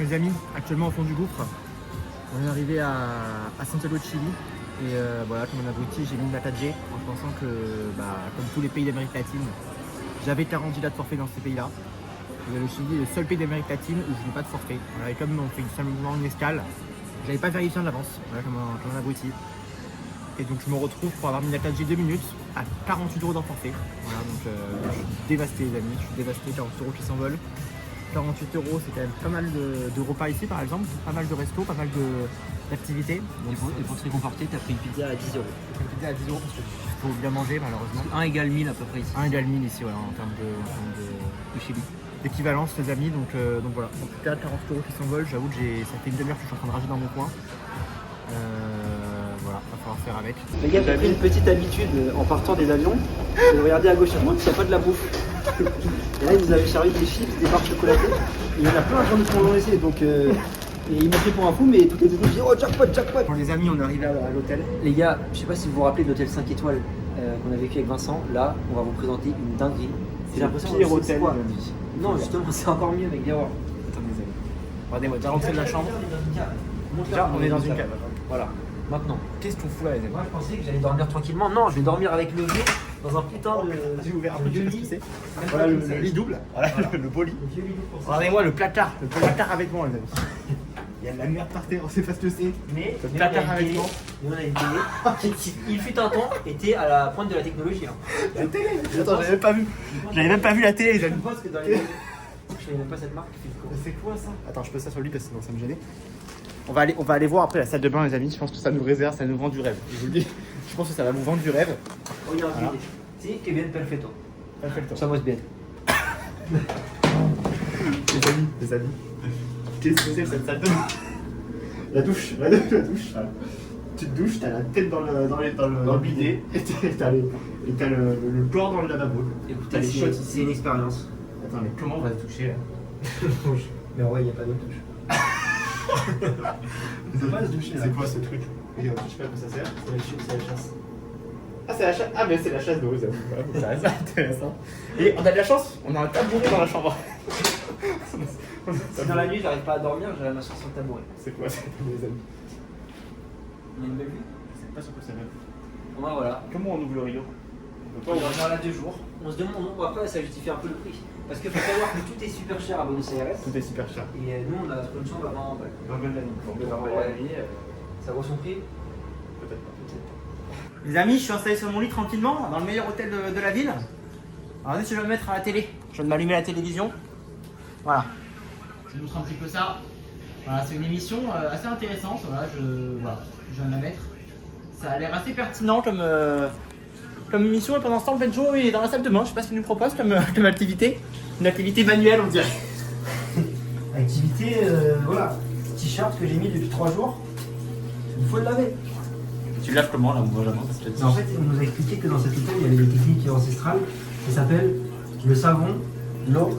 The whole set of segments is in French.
Les amis, actuellement au fond du gouffre, on est arrivé à Santiago de Chili et voilà, comme un abruti, j'ai mis une date G en pensant que, comme tous les pays d'Amérique latine, j'avais 40 dates forfait dans ces pays-là. Le Chili est le seul pays d'Amérique latine où je n'ai pas de forfait. Voilà, et comme on fait simplement une escale, j'avais pas vérifié en avance, voilà, comme un abruti. Et donc je me retrouve pour avoir mis la 4G 2 minutes à 48 € d'en forfait. Voilà, donc je suis dévasté les amis, je suis dévasté, 40 € qui s'envolent. 48 €, c'est quand même pas mal de repas ici par exemple, pas mal de restos, pas mal d'activités. Et pour te réconforter, tu as pris une pizza à 10 €. J'ai pris une pizza à 10 € parce qu'il faut bien manger malheureusement. 1 égale 1000 à peu près ici. 1 égale 1000 ici voilà, en termes de Chili. D'équivalence les amis, donc voilà. En tout cas 40 € qui s'envolent, j'avoue que ça fait une demi-heure que je suis en train de rager dans mon coin. Voilà, va falloir faire avec. Les gars, j'ai pris une petite habitude en partant des avions de regarder à gauche et à droite s'il n'y a pas de la bouffe. Et là, ils nous avaient servi des chips, des barres chocolatées. Il y en a plein de gens qui m'ont laissé, donc et ils m'ont pris pour un fou, mais toutes les deux, je dis oh jackpot, jackpot. Bon les amis, on est arrivé à l'hôtel. Les gars, je sais pas si vous vous rappelez de l'hôtel 5 étoiles qu'on a vécu avec Vincent. Là, on va vous présenter une dinguerie. C'est le pire hôtel de ma vie. Non, justement, c'est encore mieux avec Gawar. Attendez les amis. Regardez-moi, déjà rentré de la chambre. Déjà, on est dans une cave. Voilà. Maintenant. Qu'est-ce qu'on fout là les amis? Moi, je pensais que j'allais dormir tranquillement. Non, je vais dormir avec le vieux dans un putain de. J'ai ouvert un peu de de lit. Voilà le lit double. Voilà, le beau lit. Regardez-moi le placard avec moi les amis. Il y a de la merde par terre, on sait pas ce que c'est. Mais Le placard avec moi. Nous on a une télé qui, il fut un temps, était à la pointe de la technologie. Hein. La télé. Attends, j'avais même pas vu. J'avais même pas vu la télé les Je amis. pense que dans les. Je savais même pas cette marque. C'est quoi ça? Attends, je pose ça sur le lit parce que sinon ça me gênait. On va aller voir après la salle de bain les amis. Je pense que ça nous réserve, ça nous vend du rêve. Je vous le dis. Je pense que ça va vous vendre du rêve. Regarde, Voilà. si, que bien perfetto. Ça fait le tour. Somos bien. Les amis. Qu'est-ce que c'est cette salle de bain? La douche. Voilà. Petite douche, t'as la tête dans le bidet et t'as le corps dans le lavabo. T'as les shots ici. C'est une expérience. Attends, mais comment on va se toucher là? Mais ouais, il n'y a pas d'autre touche. C'est pas se doucher là. C'est quoi ce truc? Je sais pas à quoi ça sert. C'est la chasse. Ah, c'est la chasse. Ah, mais c'est la chasse d'eau, c'est intéressant. Et on a de la chance, on a un tabouret dans la chambre. Si dans la nuit j'arrive pas à dormir, j'aurai ma chance sur le tabouret. C'est quoi ça, les amis? On a une belle vue. Je sais pas sur quoi ça va. Bon bah voilà. Comment on ouvre le rideau? On va revenir là 2 jours. On se demande, bon, après ça justifie un peu le prix. Parce qu'il faut savoir que tout est super cher à Buenos Aires. Tout est super cher. Et nous on a trouvé une chambre à 20 balles. 20 balles la nuit. Bon, Ça vaut son prix? peut-être pas. Les amis, je suis installé sur mon lit tranquillement, dans le meilleur hôtel de la ville. Alors, je vais me mettre à la télé. Je viens de m'allumer la télévision. Voilà. Je vous montre un petit peu ça. Voilà, c'est une émission assez intéressante. Voilà, je viens de la mettre. Ça a l'air assez pertinent comme émission. Et pendant ce temps, Benjo est dans la salle de bain. Je sais pas ce qu'il nous propose comme activité. Une activité manuelle, on dirait. Activité, voilà. T-shirt que j'ai mis depuis 3 jours. Il faut le laver. Tu laves comment là, Benjamin? En fait, on nous a expliqué que dans cet hôtel, il y avait des techniques ancestrales qui s'appellent le savon, l'eau,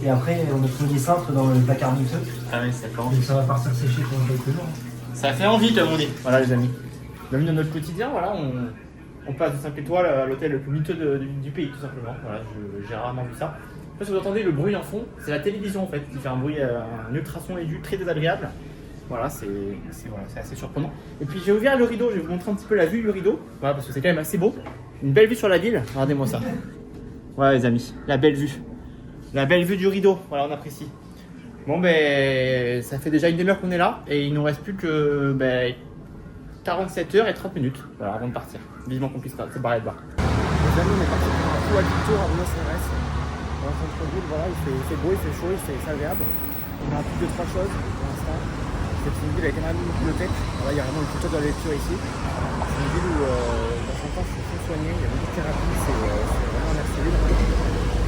et après on a trouvé des cintres dans le placard miteux. Ah oui, ça commence. Donc ça va partir sécher pendant quelques jours. Ça fait envie, comme on dit. Voilà, les amis. Bienvenue dans notre quotidien. Voilà, on passe de 5 étoiles à l'hôtel le plus miteux du pays, tout simplement. Voilà, j'ai rarement vu ça. Je sais pas si vous entendez le bruit en fond, c'est la télévision en fait qui fait un bruit, un ultrason aigu très désagréable. Voilà, c'est assez surprenant. Et puis j'ai ouvert le rideau, je vais vous montrer un petit peu la vue du rideau. Voilà, parce que c'est quand même assez beau. Une belle vue sur la ville. Regardez-moi ça. Voilà, les amis, la belle vue. La belle vue du rideau. Voilà, on apprécie. Bon, ben, ça fait déjà une demi-heure qu'on est là et il nous reste plus que 47 heures et 30 minutes. Voilà, avant de partir. Vivement qu'on puisse se barrer de là. Les amis, on est parti pour un fou à tour à Buenos Aires. Dans le centre-ville, voilà, il fait beau, il fait chaud, c'est agréable. On a plus de 3 choses pour l'instant. C'est une ville avec énormément de bibliothèques. Voilà, il y a vraiment une culture de la lecture ici. C'est une ville où dans son temps, je suis soigné, il y a beaucoup de thérapies, c'est vraiment un merci libre.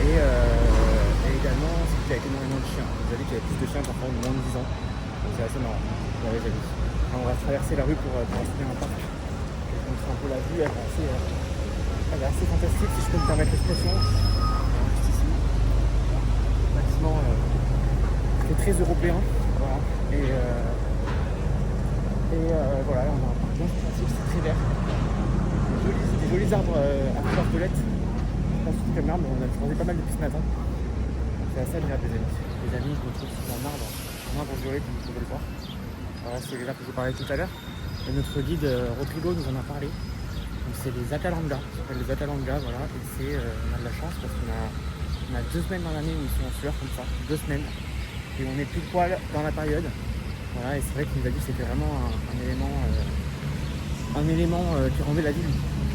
Et également, c'est qu'il y a énormément de chiens. Vous avez qu'il y a plus de chiens parfois de moins de 10 ans. Donc c'est assez marrant. Vous avez amis. On va traverser la rue pour accéder à un parc. Je vais vous montrer un peu la vue, elle est assez fantastique si je peux me permettre l'expression. Juste ici. Un bâtiment qui est très européen. Voilà. Voilà, on a un parc bien sympathique, c'est très vert. Des jolis arbres à couleur violette. Pas sous comme arbre, mais on a croisé pas mal depuis ce matin. C'est assez agréable les amis. Les amis, je me trouve sur un arbre. On a un violet comme vous pouvez le voir. Voilà, c'est les là que je vous parlais tout à l'heure. Et notre guide Rodrigo nous en a parlé. Donc c'est les Atalanga, ça s'appelle les Atalanga, voilà. Et c'est, on a de la chance parce qu'on a 2 semaines dans l'année où ils sont en fleurs comme ça, 2 semaines. Et on est pile poil dans la période. Voilà, et c'est vrai qu'il nous a dit que c'était vraiment un élément qui rendait la ville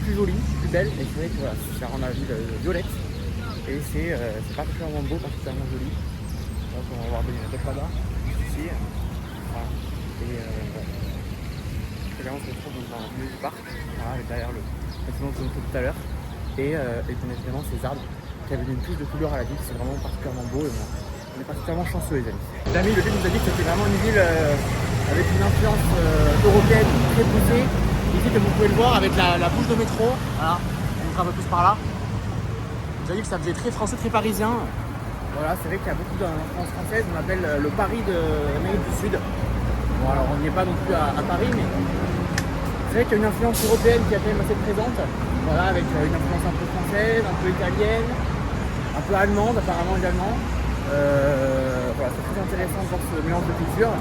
plus jolie, plus belle. Et c'est vrai que voilà, ça rend la ville violette. Et c'est particulièrement beau, particulièrement joli. Donc on va voir des là-bas, ici. Voilà. Et là on se retrouve dans le milieu du parc, voilà, avec derrière le bâtiment que vous avez tout à l'heure. Et bien évidemment ces arbres qui avaient une plus de couleur à la ville, c'est vraiment particulièrement beau. Et on est particulièrement chanceux les amis. Les amis, le guide nous a dit que c'était vraiment une ville avec une influence européenne très poussée. Ici comme vous pouvez le voir avec la bouche de métro, voilà, on montre un peu plus par là. Il nous a dit que ça faisait très français, très parisien. Voilà, c'est vrai qu'il y a beaucoup d'influence française, on appelle le Paris de l'Amérique du Sud. Bon alors on n'y est pas non plus à Paris, mais c'est vrai qu'il y a une influence européenne qui est quand même assez présente. Voilà, avec une influence un peu française, un peu italienne, un peu allemande apparemment également. Voilà, c'est très intéressant de voir ce mélange de cultures.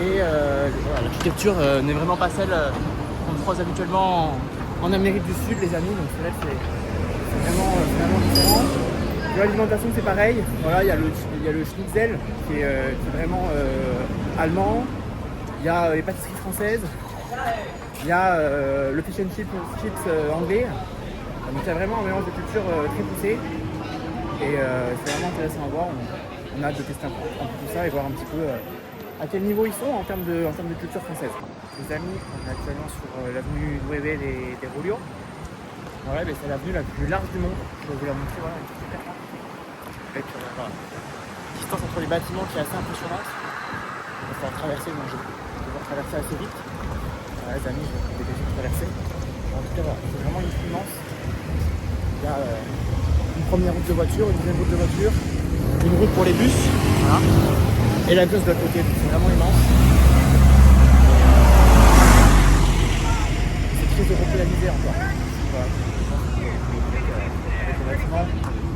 Et voilà, l'architecture n'est vraiment pas celle qu'on croise habituellement en Amérique du Sud, les amis. Donc c'est vrai que c'est vraiment différent. L'alimentation c'est pareil. Voilà, il y a le schnitzel qui est vraiment allemand. Il y a les pâtisseries françaises. Il y a le fish and chips anglais. Donc il y a vraiment un mélange de cultures très poussé. Et c'est vraiment intéressant à voir. On a hâte de tester un peu tout ça et voir un petit peu à quel niveau ils sont en termes de culture française. Les amis, on est actuellement sur l'avenue Nueve des Roulios. Voilà, c'est l'avenue la plus large du monde. Je vais vous la montrer. Voilà, avec voilà, la distance entre les bâtiments qui est assez impressionnante. Il va falloir traverser, donc je vais devoir traverser assez vite. Voilà, les amis, je vais dépêcher de traverser. En tout cas, voilà, c'est vraiment immense. Il y a une première route de voiture, une deuxième route de voiture, une route pour les bus, voilà. Et la gauche de l'autre côté, c'est vraiment immense. C'est très européanisé encore. Voilà.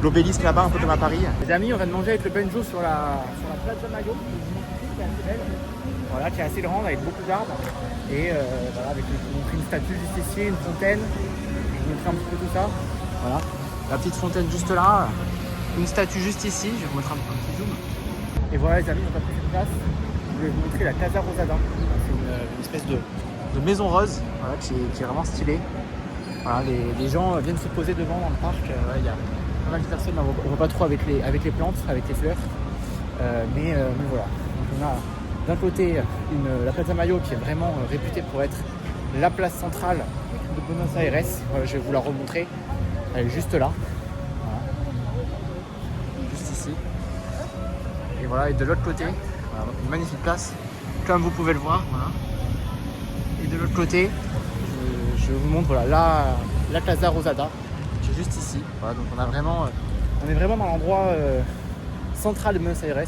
L'obélisque là-bas, un peu comme à Paris. Les amis, on vient de manger avec le Benjo sur la Plaza Mayo, qui est assez belle, voilà, qui est assez grande avec beaucoup d'arbres. Et voilà, avec une statue juste ici, une fontaine. Je vous montrer un petit peu tout ça. Voilà, la petite fontaine juste là, une statue juste ici. Je vais vous montrer un petit zoom. Et voilà les amis, on a pris cette place. Je vais vous montrer la Casa Rosada. C'est une espèce de maison rose, voilà, qui est vraiment stylée. Voilà, les gens viennent se poser devant dans le parc. Il y a pas mal de personnes, on voit pas trop avec les plantes, avec les fleurs. Mais voilà. Donc on a d'un côté la Plaza Mayo qui est vraiment réputée pour être la place centrale de Buenos Aires. Voilà, je vais vous la remontrer. Elle est juste là. Voilà. Juste ici. Et voilà, et de l'autre côté, voilà, une magnifique place, comme vous pouvez le voir. Voilà. Et de l'autre côté, je vous montre voilà, la Casa Rosada, qui est juste ici. Voilà, donc on est vraiment dans l'endroit central de Buenos Aires.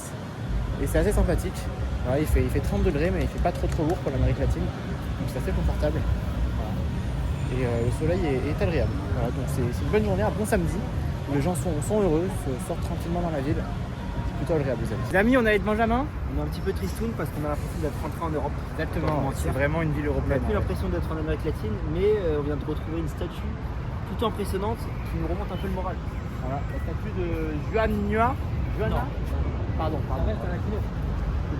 Et c'est assez sympathique. Voilà, il fait 30 degrés, mais il fait pas trop lourd pour l'Amérique latine. Donc c'est assez confortable. Voilà. Et le soleil est agréable. Voilà, donc c'est une bonne journée, un bon samedi. Les gens sont heureux, sortent tranquillement dans la ville. Plutôt agréable les amis. Les amis, on est avec Benjamin. On est un petit peu tristoun parce qu'on a l'impression d'être rentré en Europe. Exactement, c'est vraiment une ville On européenne. n'a plus l'impression d'être en Amérique latine, mais on vient de retrouver une statue plutôt impressionnante qui nous remonte un peu le moral. Voilà, la statue de Juana. Non. Pardon.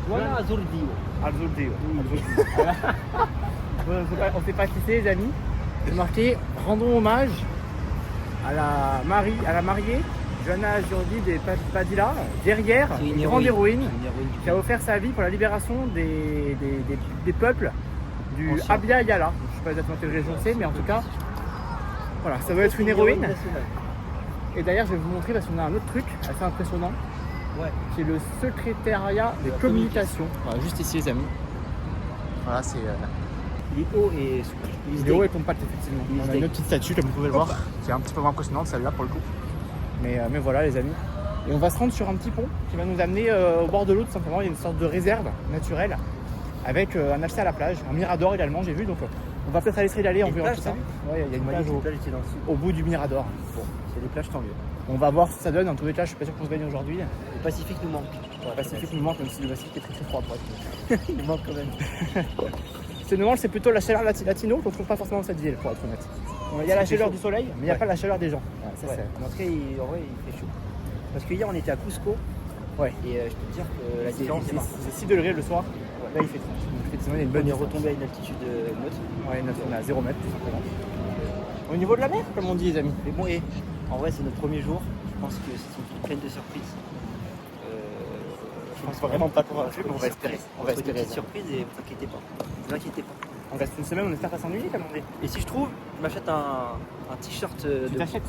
Juana Azurdio. Azurdio. On ne sait pas qui c'est les amis. C'est marqué rendons hommage à la mariée Juana Azurdi de Padilla, guerrière, une grande héroïne qui a offert sa vie pour la libération des peuples du Abya Yala. Je ne sais pas exactement quelle région c'est, mais en tout cas, voilà, ça doit être une héroïne. Et d'ailleurs, je vais vous montrer parce qu'on a un autre truc assez impressionnant, qui est le secrétariat des communications. Voilà, juste ici, les amis. Voilà, c'est. Il est haut et souple. Il est haut et compact, effectivement. On a une autre petite statue, comme vous pouvez le voir, qui est un petit peu moins impressionnante, celle-là pour le coup. Mais voilà les amis. Et on va se rendre sur un petit pont qui va nous amener au bord de l'eau tout simplement. Il y a une sorte de réserve naturelle avec un accès à la plage, un mirador également j'ai vu. Donc on va peut-être aller essayer d'aller en vue tout ça. Ouais, il y a une plage au bout du mirador. Bon, c'est des plages tant mieux. On va voir ce que ça donne. En tous les cas, je suis pas sûr qu'on se baigne aujourd'hui. Le Pacifique nous manque. Le Pacifique nous manque, même si le Pacifique est très très froid pour être. Il nous manque quand même. Ce qui nous manque, c'est plutôt la chaleur latino qu'on trouve pas forcément dans cette ville, pour être honnête. Il y a la chaleur du soleil, mais il n'y a pas la chaleur des gens. Ouais. En entrée, en vrai, il fait chaud. Parce que hier, on était à Cusco. Ouais. Et je peux te dire que la différence, c'est marquée. C'est 6 degrés le soir. Là, il fait 30. Donc, effectivement, il y a une bonne On est différence. retombé à une altitude neutre. Ouais, on est à 0 mètre, tout simplement. Au niveau de la mer, comme on dit, les amis. Mais bon, en vrai, c'est notre premier jour. Je pense que c'est une ville pleine de surprises. Je pense vraiment pas convaincu, mais on va espérer. On va Des espérer. petites surprises et vous inquiétez pas. Vous inquiétez pas. On reste une semaine, on espère pas s'ennuyer, comme on dit. Et si je trouve, je m'achète un t-shirt Tu de. t'achètes.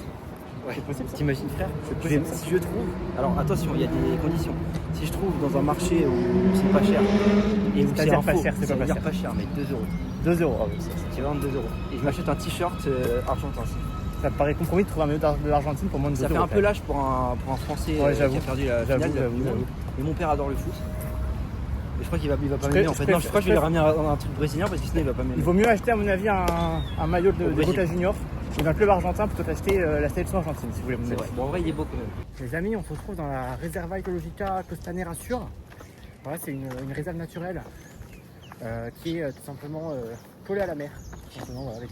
Ouais. C'est possible, ça. T'imagines, frère? C'est possible, ça. Si je trouve. Alors attention, il y a des conditions. Si je trouve dans un marché où c'est pas cher et où c'est C'est-à-dire un pas faux, cher, c'est ça pas veut dire cher. pas cher, mais 2 euros. 2 euros. Ah oui, C'est vraiment 2 euros. Et je m'achète un t-shirt argentin. ça me paraît compromis de trouver un maillot de l'Argentine pour moins de 2 Ça euros. fait un peu lâche pour un Français Ouais, qui j'avoue. a perdu la finale. J'avoue. Mais mon père adore le foot. Et je crois qu'il va pas Je m'aimer en pré- fait. Non, je je crois que je vais lui ramener un truc brésilien parce que sinon il va pas m'aimer. Il vaut mieux acheter, à mon avis, un maillot de Brésil. Boca Junior ou d'un club argentin plutôt qu'acheter la sélection argentine, si vous voulez mon C'est avis. vrai. Bon, en vrai, il est beau quand même. Les amis, on se retrouve dans la Reserva Ecologica Costanera Sur. Voilà, c'est une réserve naturelle qui est tout simplement collée à la mer. Tout simplement, voilà, avec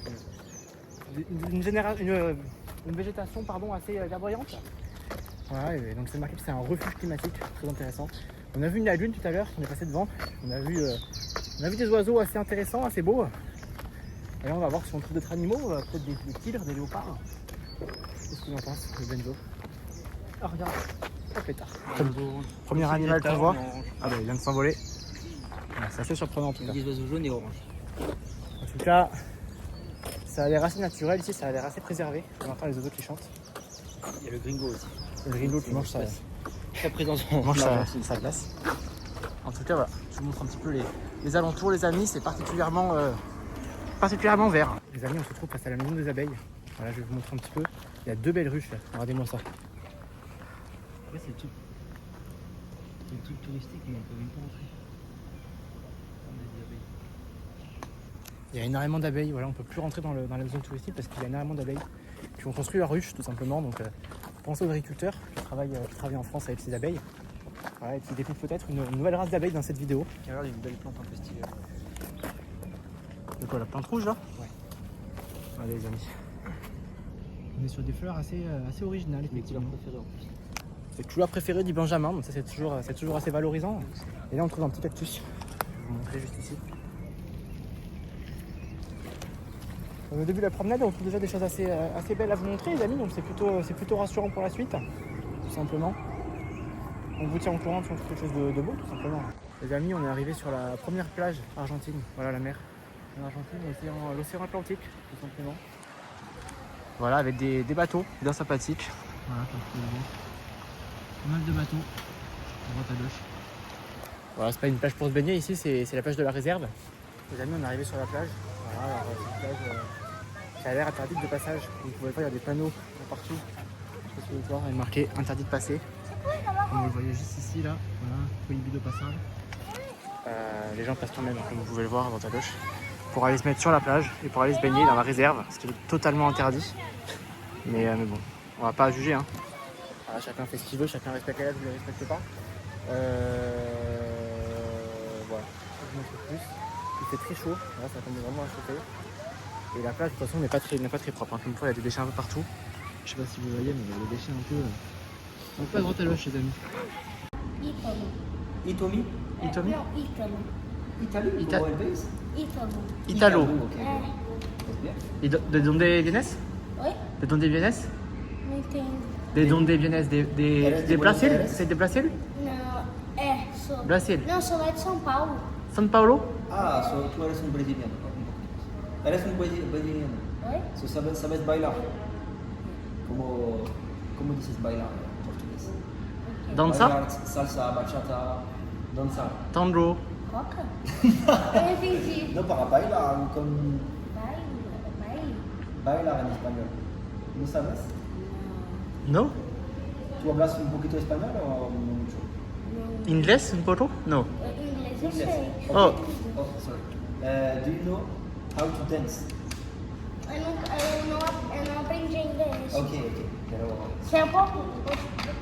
une végétation assez verdoyante. Voilà, et donc c'est marqué que c'est un refuge climatique, très intéressant. On a vu une lagune tout à l'heure, on est passé devant. On a vu des oiseaux assez intéressants, assez beaux. Et là, on va voir si on trouve d'autres animaux, peut-être des tigres, des léopards. Qu'est-ce qu'il en pense, le Benzo? Ah, regarde, hop, pétard. Premier animal qu'on voit. Ah bah il vient de s'envoler. Voilà, c'est assez surprenant en tout cas. Des oiseaux jaunes et oranges. En tout cas, ça a l'air assez naturel ici, ça a l'air assez préservé. On entend les oiseaux qui chantent. Il y a le gringo aussi. Le gringo qui mange Très présent sa glace. En tout cas, voilà, je vous montre un petit peu les alentours, les amis. C'est particulièrement vert. Les amis, on se trouve face à la maison des abeilles. Voilà, je vais vous montrer un petit peu. Il y a 2 belles ruches là. Regardez-moi ça. Ouais, c'est le truc. C'est le truc touristique, mais on peut même pas entrer. Il y a énormément d'abeilles. Voilà, on peut plus rentrer dans la zone touristique parce qu'il y a énormément d'abeilles qui ont construit la ruche tout simplement. Donc, pensez aux agriculteurs qui travaillent en France avec ces abeilles. Voilà, et qui découvrent peut-être une nouvelle race d'abeilles dans cette vidéo. Regarde, une belle plante un peu stylée. De quoi, la plante rouge là? Ouais. Allez les amis. On est sur des fleurs assez originales. Mes couleurs effectivement. préférées en plus. C'est le couleur préférée du Benjamin, donc ça c'est toujours assez valorisant. Et là on trouve un petit cactus. Je vais vous montrer juste ici. Au début de la promenade, on trouve déjà des choses assez belles à vous montrer les amis, donc c'est plutôt rassurant pour la suite, tout simplement. On vous tient au courant si on trouve quelque chose de beau, tout simplement. Les amis, on est arrivé sur la première plage argentine, voilà la mer. En Argentine, l'océan Atlantique, tout simplement. Voilà, avec des bateaux bien sympathiques. Voilà, comme vous pouvez le voir. Pas mal de bateaux, à droite à gauche. Voilà, c'est pas une plage pour se baigner ici, c'est la plage de la réserve. Les amis, on est arrivé sur la plage. Voilà, alors c'est une plage qui a l'air interdite de passage. Vous pouvez voir, il y a des panneaux partout. Je sais pas si vous pouvez voir, il est marqué interdit de passer. Comme vous le voyez juste ici, là, voilà, prohibido de passage. Les gens passent quand même, comme vous pouvez le voir à droite à gauche, pour aller se mettre sur la plage et pour aller se baigner dans la réserve, ce qui est totalement interdit. Mais bon, on va pas juger. Hein. Voilà, chacun fait ce qu'il veut, chacun respecte les règles, vous ne les respectez pas. Voilà, je vous montre plus. Il fait très chaud, voilà, ça tombe vraiment à chauffer. Et la plage, de toute façon, n'est pas très propre. Hein. Comme une fois, il y a des déchets un peu partout. Je sais pas si vous voyez, mais il y a des déchets un peu à droite à gauche, les amis. Itomi? Itomi? No, Ítalo. Italie? Ita- Como el país? Ítalo. Italo. Ok. É. Es bien. ¿Y de dónde vienes? Oi? ¿De dónde vienes? Não entendo. ¿De dónde vienes? Eres de ¿De Buenos Brasil? Aires? ¿C'est de Brasil? Não, sou. Brasil. Não, sou lá de São Paulo. São Paulo? Ah, tú eres un brasileño. Eres un brasileño. Oi? So, sabes bailar. ¿Cómo dices bailar en portugués? Dança? Bailar salsa, bachata, danzar. Tango. Coca? Eu não entendi. No, para bailar, con Baile? bailar en español. ¿No sabes? No? ¿Tú hablas un poquito español o no mucho? Não. ¿Inglés un poco? No. Inglês eu Inglés. sei. Oh. Oh, sorry. Do you know how to dance? Eu não aprendi inglês. Ok. Se é pouco,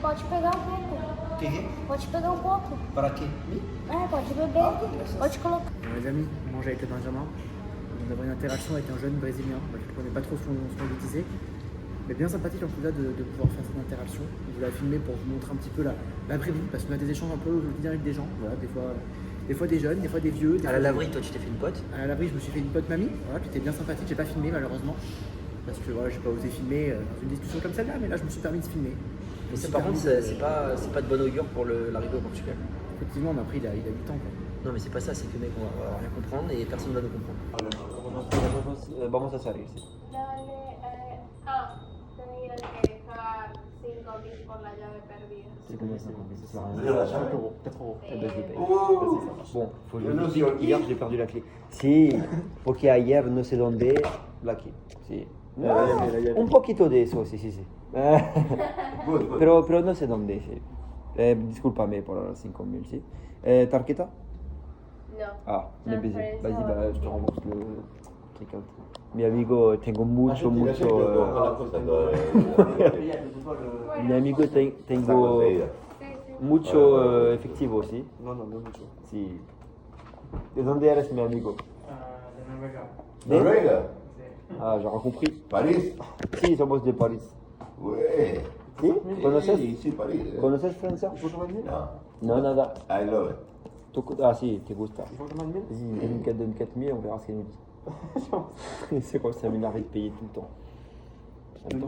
pode pegar um pouco. Qué? Pode pegar um pouco. ¿Para qué? ¿Mi? Pode beber. Pode colocar. Les amis, on mange avec le Benjamin. On avait une interaction avec un jeune brésilien qui ne comprenait pas trop ce qu'on lui disait. Mais bien sympathique en tout cas de pouvoir faire cette interaction. Je voulais la filmer pour vous montrer un petit peu la vraie vie, parce qu'on a des échanges un peu au quotidien avec des gens. Voilà, des fois des jeunes, des fois des vieux. À la laverie, toi, tu t'es fait une pote? À la laverie, je me suis fait une pote mamie, voilà, qui était bien sympathique. J'ai pas filmé malheureusement, parce que voilà, j'ai pas osé filmer dans une discussion comme celle-là, mais là je me suis permis de filmer. Mais ça, par contre, c'est pas de bon augure pour l'arrivée au Portugal. Effectivement, mais après il a 8 ans. Quoi. Non, mais c'est pas ça, c'est que mec, on va rien comprendre et personne va nous comprendre. Vamos a salir, sí. Tenía que dejar 5.000 por la llave perdida. C'est combien ça? Ça sert à rien. 4 euros. Eh ben, je le paye. Bon, faut que je dise, hier j'ai perdu la clé. Si, porque ayer no sé dónde, la clé. Sí. Un poquito de eso, sí, sí, sí. Pero no sé dónde, sí. Discúlpame por los 5.000, sí. ¿Tarjeta? No. Ah, me baisé. Transferencia. Vas-y, bah, je te rembourse le truc. Mi amigo, tengo mucho. Mi amigo, tengo mucho efectivo, ¿sí? No mucho. Sí. ¿De dónde eres, mi amigo? De Noruega. Noruega, Ah, j'aurais compris. París. Sí, somos de París. Ouais. ¿Sí? ¿Conoces? Sí, París. ¿Conoces Francia? No, No, nada. I love it. Ah, si, te gusta. Vas-y, donne 4 000, on verra ce qu'elle nous dit. C'est comme ça, il m'arrête de payer tout le temps.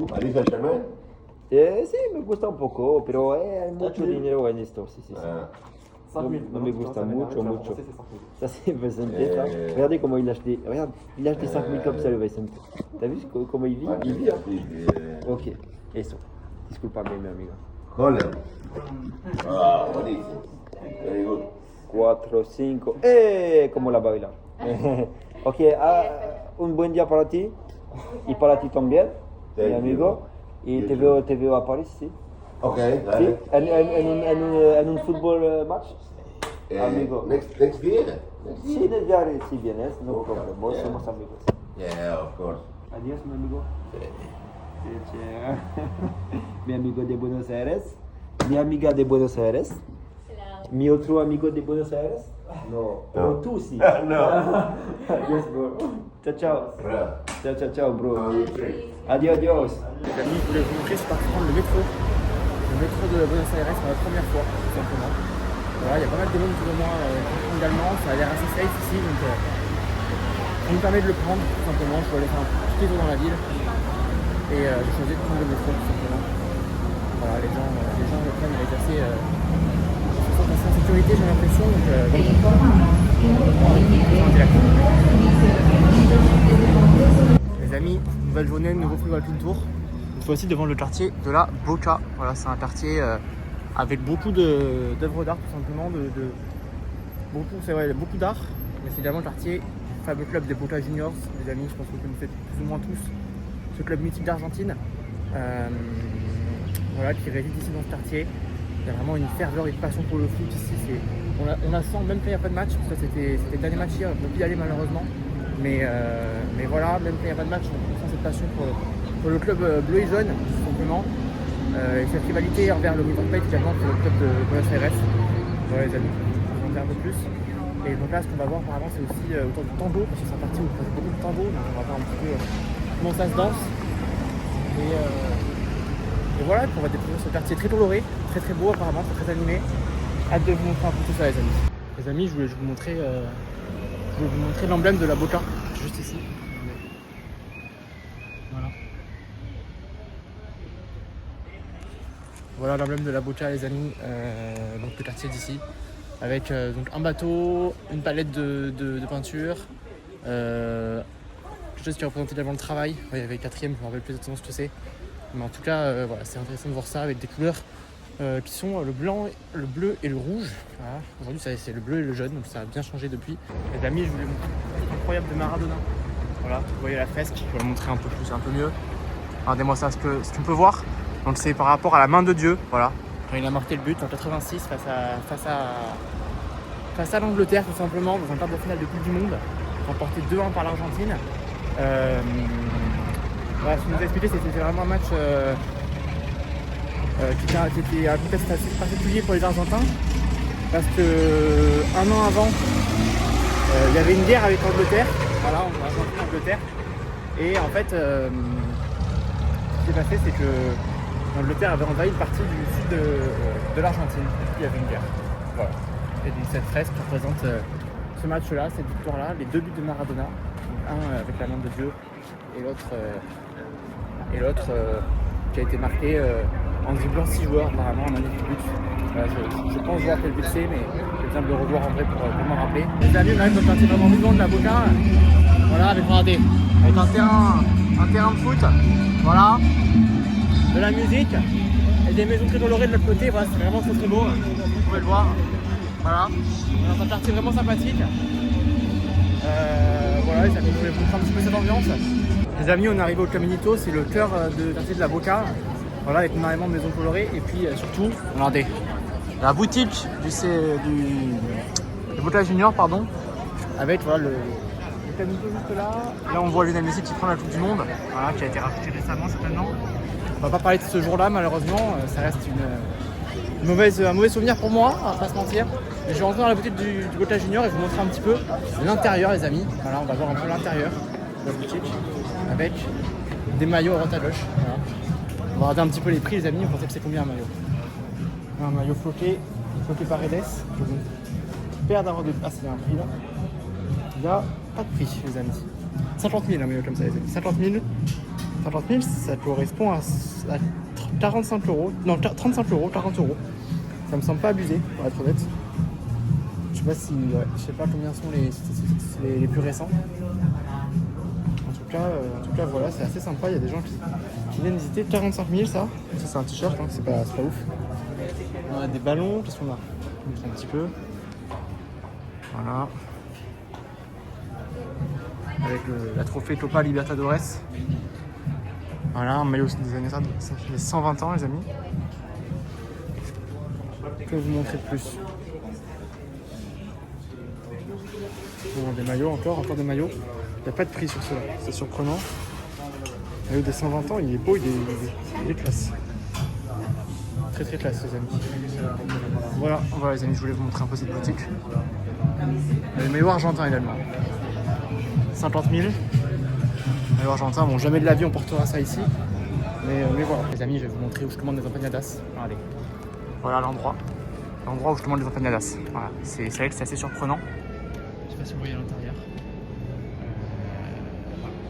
París Saint-Germain. Sí, me gusta un poco, pero hay mucho dinero en esto. Sí, sí, sí. No me gusta mucho. Ça, c'est Vicente. Là. Regardez comment il lâche des. Regarde, il lâche des 5 000 comme ça, le Vicente. T'as vu comment il vit? Il vit. Ok, eso. Disculpame, mi amigo. Holland. Ah, buenísimo. Very good. 4, 5. Como la baila. Ok, un buen día para ti. Y para ti también, mi Thank amigo. you. Y You te veo a París, sí. Ok, ¿Sí? dale. En un fútbol match. Amigo. Next year. Sí, ya si vienes, no problema. Somos amigos. Yeah, of course. Adiós, mi amigo. Mi amigo de Buenos Aires. Mi amiga de Buenos Aires. Mi otro amigo de Buenos Aires. No. No. Tú sí. No. Adiós, bro. Ciao, ciao. Ciao, bro. Adiós. Les amis, je voulais vous montrer, je suis parti prendre le métro de Buenos Aires pour la première fois, tout simplement. Voilà, il y a pas mal de monde autour de moi également, ça a l'air assez safe ici, donc ça me permet de le prendre, tout simplement. Je voulais faire un petit tour dans la ville et j'ai choisi de prendre le métro, tout simplement. Voilà, les gens le prennent avec assez en sécurité, j'ai l'impression, donc les amis, nouvelle journée, nouveau Free Walking Tour. Cette fois-ci devant le quartier de la Boca. Voilà, c'est un quartier avec beaucoup d'œuvres d'art, tout simplement, beaucoup d'art. Mais c'est également le quartier du fameux club des Boca Juniors, les amis, je pense que vous connaissez plus ou moins tous ce club mythique d'Argentine. Voilà, qui réside ici dans ce quartier. Il y a vraiment une ferveur et une passion pour le foot ici. On la sent même quand il n'y a pas de match. Ça, c'était le dernier match hier, on ne peut plus y aller malheureusement. Mais voilà, même quand il n'y a pas de match, on sent cette passion pour le club bleu et jaune, tout simplement. Et cette rivalité envers le River Plate également pour le club de Buenos Aires. Voilà les amis, je vais en dire un peu plus. Et donc là, ce qu'on va voir apparemment, c'est aussi autour du tambour, parce que c'est un parti où il passe beaucoup de tambour, donc on va voir un petit peu comment ça se danse. Et voilà, on va découvrir ce quartier très coloré, très très beau apparemment, très animé. Hâte de vous montrer un peu tout ça les amis. Les amis, je voulais vous montrer l'emblème de la Boca, juste ici. Voilà. Voilà l'emblème de la Boca les amis, donc le quartier d'ici. Avec donc un bateau, une palette de peinture, quelque chose qui représente également le travail. Il y avait le 4e, je ne me rappelle plus exactement ce que c'est. Mais en tout cas, voilà, c'est intéressant de voir ça avec des couleurs qui sont le blanc, le bleu et le rouge. Voilà. Aujourd'hui, c'est le bleu et le jaune, donc ça a bien changé depuis. Les amis, je voulais vous montrer le incroyable de Maradona. Voilà, vous voyez la fresque, je vais le montrer un peu plus, un peu mieux. Regardez-moi ça, ce qu'on peut voir. Donc c'est par rapport à la main de Dieu, voilà. Quand il a marqué le but en 86 face à l'Angleterre, tout simplement, dans un quart de finale de Coupe du Monde, remporté 2-1 par l'Argentine. Voilà, ce qu'il nous a expliqué, c'était vraiment un match qui était un contexte assez particulier pour les Argentins. Parce que un an avant, il y avait une guerre avec l'Angleterre. Voilà, on va Argentine Angleterre. Et en fait, ce qui s'est passé, c'est que l'Angleterre avait envahi une partie du sud de l'Argentine. Et puis il y avait une guerre. Voilà. Et donc, cette fresque représente ce match-là, cette victoire-là, les 2 buts de Maradona. Un avec la main de Dieu et l'autre qui a été marqué en dribblant 6 joueurs, apparemment, un magnifique but. Voilà, je pense voir quel but c'est, mais j'ai besoin de le revoir en vrai pour m'en rappeler. Les amis, on arrive dans un quartier vraiment vivant de la Boca. Voilà, avec un terrain de foot, voilà, de la musique et des maisons très colorées de l'autre côté. Voilà, c'est vraiment très beau, vous pouvez le voir. Voilà, on est dans un quartier vraiment sympathique. Voilà les amis, je voulais vous montrer un petit peu cette ambiance. Les amis, on est arrivé au Caminito, c'est le cœur de quartier de la Boca. Voilà, avec énormément de maisons colorées et puis surtout, regardez, la boutique du Boca Junior, pardon, avec voilà, le Caminito juste là. Là on voit Lionel Messi qui prend la Coupe du Monde, voilà, qui a été raffiné récemment certainement. On va pas parler de ce jour-là malheureusement, ça reste un mauvais souvenir pour moi, on va pas se mentir. Mais je vais rentrer dans la boutique du Boca Junior et vous montrer un petit peu l'intérieur les amis. Voilà, on va voir un peu l'intérieur de la boutique avec des maillots à droite à gauche. Voilà. On va regarder un petit peu les prix les amis, on pensait que c'est combien un maillot. Un maillot floqué Paredes. Paire d'avoir de... Ah c'est un prix là. Il n'y a pas de prix les amis. 50 000 un maillot comme ça les amis. 50 000 ça correspond à 45 euros. Non 35 euros, 40 euros. Ça me semble pas abusé pour être honnête. Je sais pas si, je sais pas combien sont les plus récents. En tout cas voilà, c'est assez sympa. Il y a des gens qui viennent visiter. 45 000 ça c'est un t-shirt, hein, c'est pas ouf. On a des ballons, qu'est-ce qu'on a? On montre un petit peu. Voilà. Avec la trophée Copa Libertadores. Voilà, un maillot des années ça fait 120 ans les amis. Je peux vous montrer plus. Bon, des maillots encore des maillots. Il n'y a pas de prix sur cela, c'est surprenant. Le maillot des 120 ans, il est beau, il est classe. Très très classe les amis. Voilà les amis, je voulais vous montrer un peu cette boutique. Il y a des maillots argentins également. 50 000. Maillots argentins, bon jamais de la vie on portera ça ici. Mais voilà. Les amis, je vais vous montrer où je commande des empanadas. Regardez. Voilà l'endroit où je commande des empanadas. Voilà. C'est vrai que c'est assez surprenant. Je sais pas si vous voyez à l'intérieur.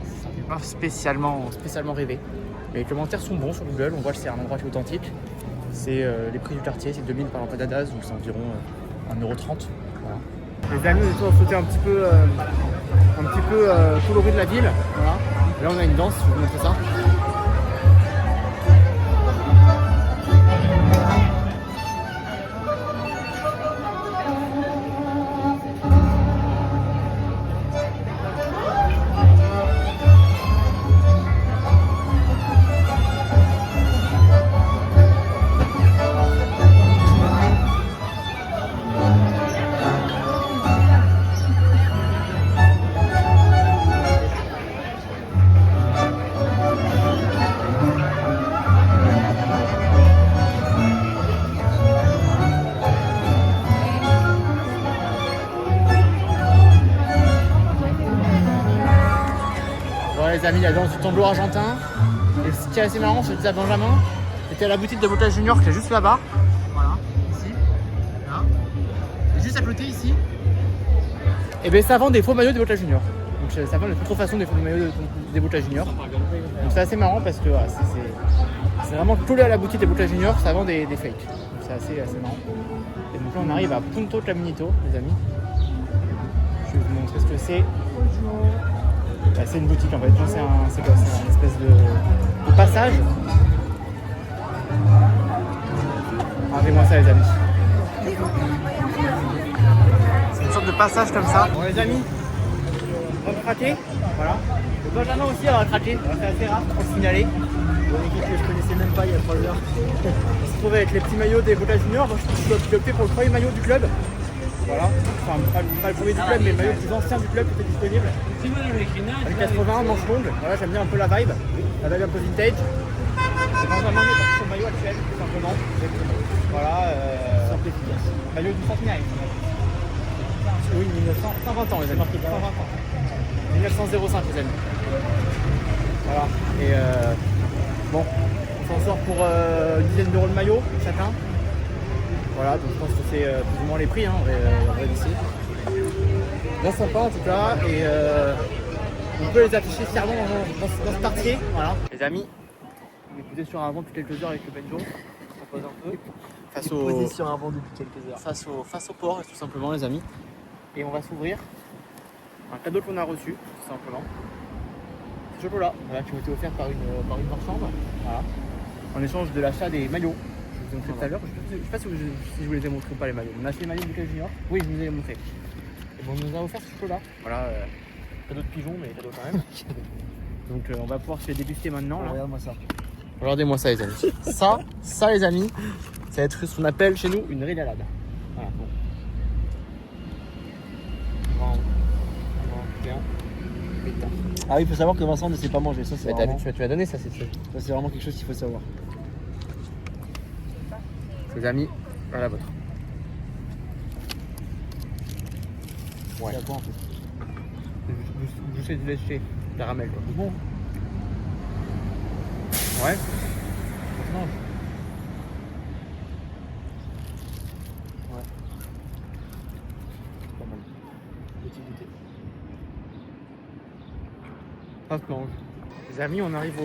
Ça ne fait pas spécialement rêver. Mais les commentaires sont bons sur Google, on voit que c'est un endroit qui est authentique. C'est les prix du quartier, c'est 2000 par empanadas, donc c'est environ 1,30 €. Voilà. Les amis, on est sauté un petit peu coloré de la ville. Voilà. Et là on a une danse, je vais vous montrer ça. Les amis, la danse du tango argentin. Et ce qui est assez marrant, je le disais à Benjamin, c'était à la boutique de Boca Junior qui est juste là-bas. Voilà, ici. Là. Et juste à côté ici. Et bien ça vend des faux maillots de Boca Junior. Donc ça vend les contrefaçons des faux maillots des Boca Junior. Donc c'est assez marrant parce que voilà, c'est vraiment collé à la boutique des Boca Junior, ça vend des fakes. Donc c'est assez marrant. Et donc là on arrive à Punto Caminito, les amis. Je vais vous montrer ce que c'est. Bah, c'est une boutique en fait, c'est quoi? C'est une espèce de passage. Regardez-moi ça les amis. C'est une sorte de passage comme ça. Bon les amis, on va craquer. Voilà. Le Benjamin aussi va craquer, c'est assez rare pour le signaler. Une équipe que je connaissais même pas il y a 3 heures. On se trouve avec les petits maillots des Boca Juniors, donc je dois opter pour le premier maillot du club. Voilà, enfin pas le premier du club, mais le maillot le plus ancien du club qui était disponible. Avec 80 manches longues, voilà, j'aime bien un peu la vibe un peu vintage. Et Benjamin est parti sur le maillot actuel, tout simplement. Voilà. Simple et efficace. Maillot du centenaire. Oui, 120 ans les amis. 120 ans. 1905 les amis. Voilà. Et bon, on s'en sort pour une dizaine d'euros de maillot chacun. Voilà, donc je pense que c'est plus ou moins les prix hein, en vrai d'ici. Bien sympa en tout cas. Et on peut les afficher fièrement dans ce quartier. Voilà. Les amis, on est posé sur un banc depuis quelques heures avec le Benjo. On pose un peu. Face au... Posé sur un banc depuis quelques heures. Face au port, tout simplement, les amis. Et on va s'ouvrir un cadeau qu'on a reçu, tout simplement. Ces chocolats, voilà, qui ont été offerts par une marchande. Voilà. En échange de l'achat des maillots. Je vous ai montré tout à l'heure. Je ne sais pas si je vous les ai montrés ou pas, les maillots. On a acheté les maillots du Club Junior. Oui, je vous les ai montrés. Et bon, on nous a offert ce chocolat. Voilà, cadeau de pigeon, mais cadeau quand même. Donc on va pouvoir se les déguster maintenant. Là. Regarde-moi ça. Regardez-moi ça, les amis. ça, les amis, ça va être ce qu'on appelle chez nous une régalade. Voilà, bon. Ah oui, il faut savoir que Vincent ne sait pas manger. Ça, c'est Bah, vraiment... tu m'as donné ça, c'est vraiment quelque chose qu'il faut savoir. les amis, voilà la vôtre. Ouais. C'est à quoi en fait? Boucher du léché, caramel quoi. C'est bon. Ouais. Non. Ouais. Pas mal. Petit goûter. Ça se mange. Les amis, on arrive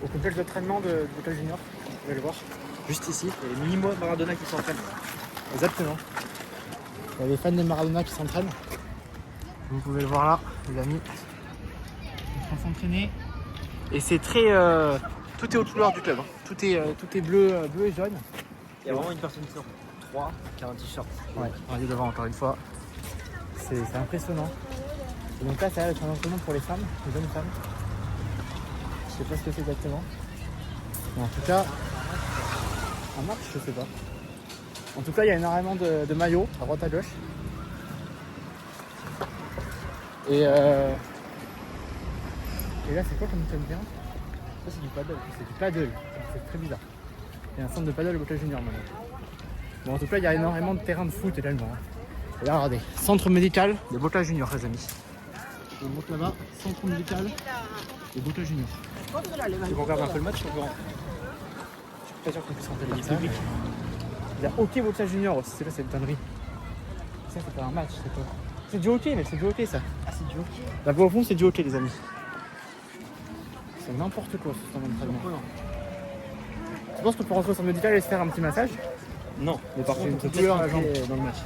au complexe d'entraînement de Boca Junior. Vous pouvez le voir. Juste ici. Il y a les mini Maradona qui s'entraînent. Exactement. Il y a les fans de Maradona qui s'entraînent. Vous pouvez le voir là, les amis. Ils sont en train de s'entraîner. Et c'est très. Tout est aux couleurs du club. Hein. Tout est bleu et jaune. Il y a vraiment une personne sur 3 qui a un t-shirt. Ouais, regardez devant encore une fois. C'est impressionnant. Et donc là, ça va être un entraînement pour les femmes, les jeunes femmes. Je sais pas ce que c'est exactement. Mais en tout cas, en marche, je sais pas. En tout cas, il y a énormément de maillots à droite à gauche. Et là, c'est quoi comme thème bien? Ça, c'est du paddle. C'est du paddle. C'est très bizarre. Il y a un centre de paddle au Boca Junior maintenant. Bon, en tout cas, il y a énormément de terrains de foot également. Et là, regardez, centre médical de Boca Junior, les amis. On monte là-bas, centre médical de Boca Junior. Tu regardes un peu le match, on peut rentrer. Je suis pas sûr qu'on puisse rentrer les public. Il y a hockey Boca Junior aussi, c'est là, c'est une connerie. Ça, c'est pas un match, c'est quoi? C'est du hockey, mais c'est du hockey ça. Ah, c'est du hockey. Là-bas au fond, c'est du hockey, les amis. C'est n'importe quoi ce centre d'entraînement. Tu penses qu'on peut rentrer au centre médical et se faire un petit massage? Non, mais par contre, on peut plus peut-être la jambe. rentrer dans le match.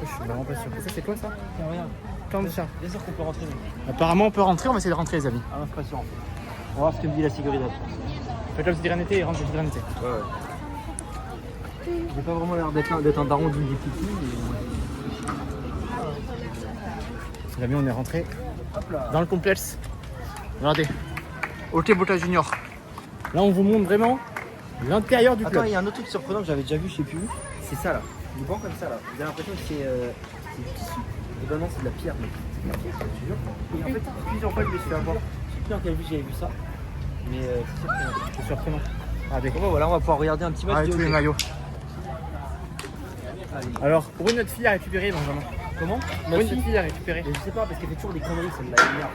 Je suis vraiment pas sûr. Et ça, c'est quoi ça? Regarde. Cancha. Bien sûr qu'on peut rentrer. Mais... Apparemment, on peut rentrer, on va essayer de rentrer, les amis. Ah non, c'est pas sûr en fait. On va voir ce que me dit la sécurité. Fais comme si Sérénité et rentre chez Sérénité. Ouais. J'ai pas vraiment l'air d'être un daron d'une des petites filles. Les amis, on est rentré dans le complexe. Regardez. Ok, Boca Junior. Là, on vous montre vraiment l'intérieur du Attends, club. il y a un autre truc surprenant que j'avais déjà vu, je sais plus où. C'est ça là. Il est pas comme ça là. Vous avez l'impression que c'est du tissu. Et ben non, c'est de la pierre, mec. C'est de la pierre, je te jure. Et en fait, plusieurs fois, je me suis fait avoir. Je sais plus dans quelle vue j'avais vu ça. Mais c'est surprenant. C'est surprenant. Regardez. Bon, voilà, on va pouvoir regarder un petit match Avec de tous les hockey. maillots. Allez. Alors, pour une notre fille à récupérer, Benjamin. Comment Pour une petite fille à récupérer. Mais je sais pas, parce qu'elle fait toujours des conneries, celle-là, elle m'énerve.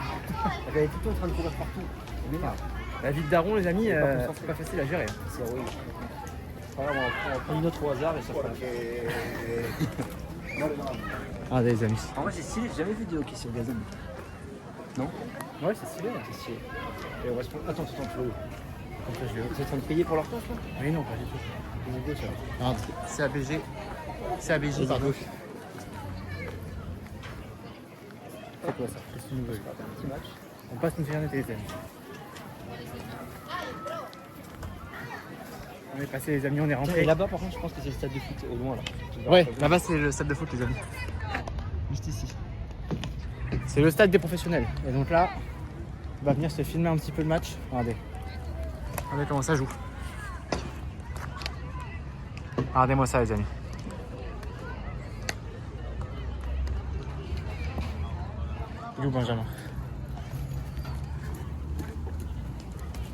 Elle est tout le temps en train de courir partout. Elle m'énerve. La vie de Daron, les amis, pas concentré. c'est pas facile à gérer. C'est horrible. Voilà, on va prendre une autre au hasard et ça fera. Regardez, les amis. En vrai, c'est stylé, j'ai jamais vu de hockey sur gazon. Non? Ouais, c'est stylé. C'est stylé. Et on va se prendre. Attends, Flo. Comme ça, je vais. Vous êtes en train de payer pour leur temps, là? Oui, non, pas du tout. Ils ont gauche, là. Regarde, c'est ABG. C'est ABG, pardon. C'est quoi ça? Qu'est-ce que tu nous veux? Un petit match. On passe une sérénité, les amis. On est passé, les amis, on est Et rentré. là-bas, par contre, je pense que c'est le stade de foot, au loin, là. Ouais, là-bas, c'est le stade de foot, les amis. Juste ici. C'est le stade des professionnels. Et donc là, on va venir se filmer un petit peu le match. Regardez. Regardez comment ça joue. Regardez-moi ça, les amis. Il est où Benjamin?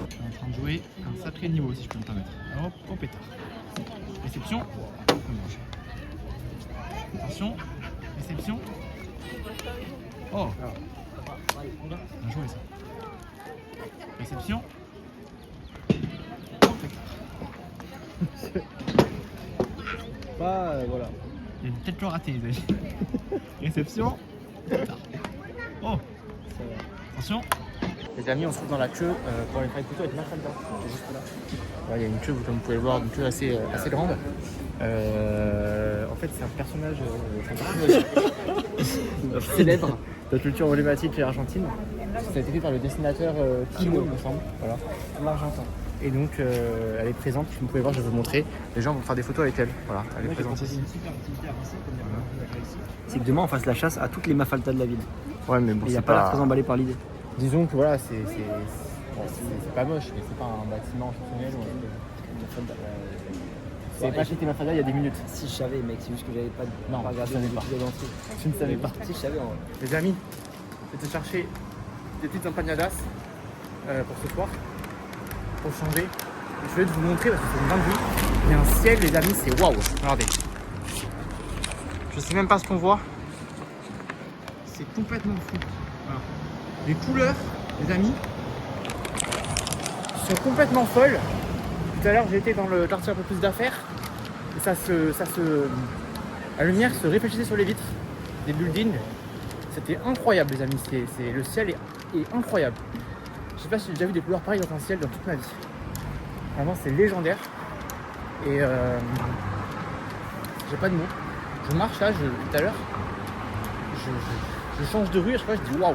Je suis en train de jouer un sacré niveau, si je peux me permettre. Hop, au pétard. Réception. On mange. Attention. Réception. Oh. Bien joué ça. Réception. Oh, pétard. Pas, voilà. Il a peut-être le raté, les amis. Réception. Pétard. Oh. Attention. Les amis, on se trouve dans la queue pour aller faire une photo avec Mafalda. C'est juste là. Voilà, il y a une queue, comme vous pouvez le voir, une queue assez grande. En fait, c'est un personnage célèbre de la culture emblématique argentine. Ça a été fait par le dessinateur Kino, il me semble. Voilà, l'Argentin. Et donc, elle est présente. Comme vous pouvez voir, je vais vous montrer. Les gens vont faire des photos avec elle. Voilà, elle est présente ici. C'est que demain on fasse la chasse à toutes les Mafaldas de la ville. Ouais, mais bon, Et il n'y a c'est pas l'air très emballé par l'idée. Disons que voilà, c'est pas moche, mais c'est pas un bâtiment exceptionnel. C'est pas acheté Mafalda il y a des minutes. Si je savais, mec, c'est juste que j'avais pas Non, regardé je savais pas. l'épisode entier. Tu ne savais pas. Si je savais en vrai. Les amis, je vais te chercher des petites empanadas pour ce soir, pour changer. Je vais vous montrer parce que c'est une grande vue. Il y a un ciel, les amis, c'est waouh. Regardez. Je sais même pas ce qu'on voit. C'est complètement fou. Voilà. Les couleurs, les amis, sont complètement folles. Tout à l'heure, j'ai été dans le quartier un peu plus d'affaires. Et la lumière se réfléchissait sur les vitres des buildings. C'était incroyable, les amis. Le ciel est incroyable. Je sais pas si j'ai déjà vu des couleurs pareilles dans un ciel dans toute ma vie. Vraiment, c'est légendaire. Et j'ai pas de mots. Je marche là, tout à l'heure, je change de rue, à chaque fois je dis waouh,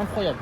incroyable.